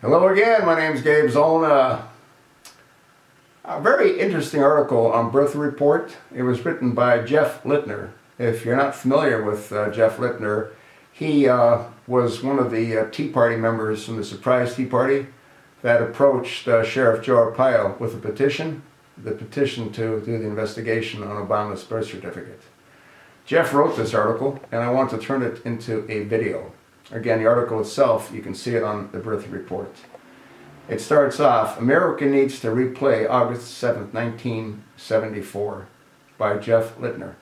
Hello again, my name's Gabe Zollner. A very interesting article on Birth Report. It was written by Jeff Littner. If you're not familiar with Jeff Littner, he was one of the Tea Party members from the Surprise Tea Party that approached Sheriff Joe Arpaio with a petition, the petition to do the investigation on Obama's birth certificate. Jeff wrote this article, and I want to turn it into a video. Again, the article itself, you can see it on the Birth Report. It starts off, America needs to replay August 7, 1974, by Jeff Littner.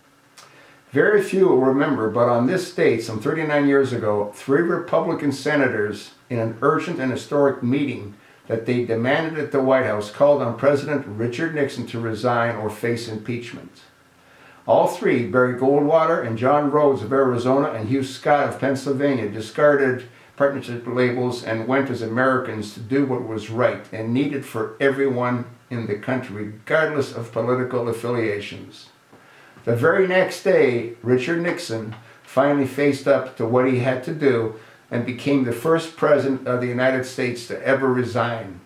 Very few will remember, but on this date, some 39 years ago, 3 Republican senators, in an urgent and historic meeting that they demanded at the White House, called on President Richard Nixon to resign or face impeachment. All 3, Barry Goldwater and John Rhodes of Arizona and Hugh Scott of Pennsylvania, discarded partnership labels and went as Americans to do what was right and needed for everyone in the country, regardless of political affiliations. The very next day, Richard Nixon finally faced up to what he had to do and became the first president of the United States to ever resign.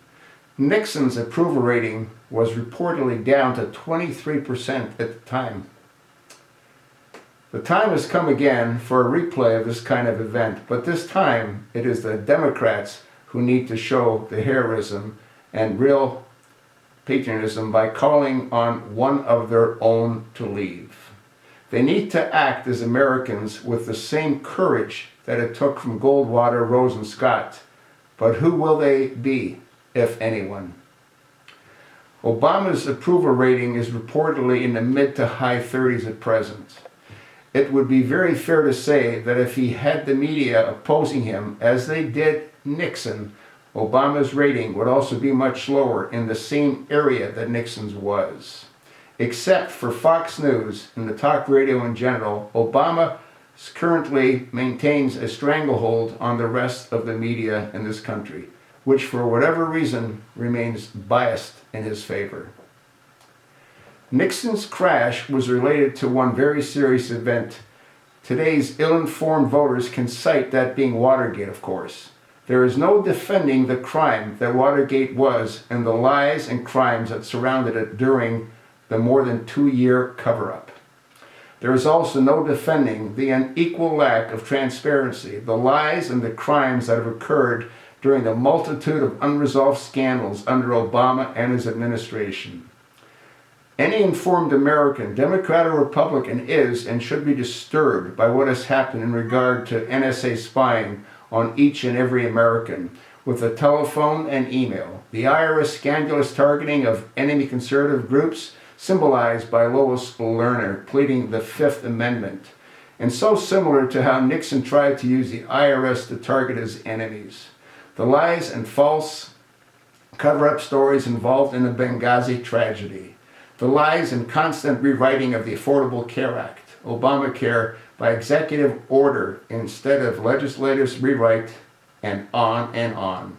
Nixon's approval rating was reportedly down to 23% at the time. The time has come again for a replay of this kind of event, but this time it is the Democrats who need to show the heroism and real patriotism by calling on one of their own to leave. They need to act as Americans with the same courage that it took from Goldwater, Rose, and Scott. But who will they be, if anyone? Obama's approval rating is reportedly in the mid to high 30s at present. It would be very fair to say that if he had the media opposing him, as they did Nixon, Obama's rating would also be much lower in the same area that Nixon's was. Except for Fox News and the talk radio in general, Obama currently maintains a stranglehold on the rest of the media in this country, which for whatever reason remains biased in his favor. Nixon's crash was related to one very serious event. Today's ill-informed voters can cite that being Watergate, of course. There is no defending the crime that Watergate was and the lies and crimes that surrounded it during the more than 2-year cover-up. There is also no defending the unequal lack of transparency, the lies and the crimes that have occurred during the multitude of unresolved scandals under Obama and his administration. Any informed American, Democrat or Republican, is and should be disturbed by what has happened in regard to NSA spying on each and every American, with the telephone and email, the IRS scandalous targeting of enemy conservative groups, symbolized by Lois Lerner pleading the Fifth Amendment, and so similar to how Nixon tried to use the IRS to target his enemies. The lies and false cover-up stories involved in the Benghazi tragedy. The lies and constant rewriting of the Affordable Care Act, Obamacare by executive order instead of legislative rewrite, and on and on.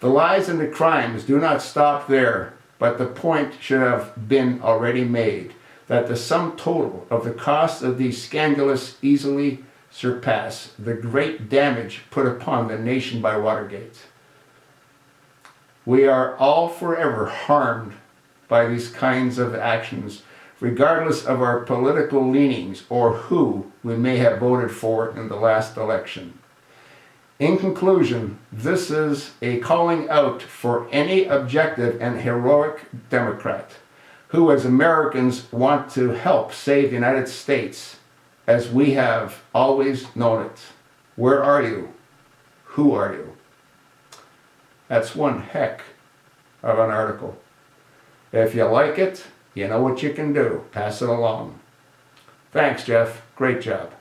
The lies and the crimes do not stop there, but the point should have been already made, that the sum total of the cost of these scandalous easily surpass the great damage put upon the nation by Watergate. We are all forever harmed by these kinds of actions, regardless of our political leanings or who we may have voted for in the last election. In conclusion, this is a calling out for any objective and heroic Democrat who, as Americans, want to help save the United States as we have always known it. Where are you? Who are you? That's one heck of an article. If you like it, you know what you can do. Pass it along. Thanks, Jeff. Great job.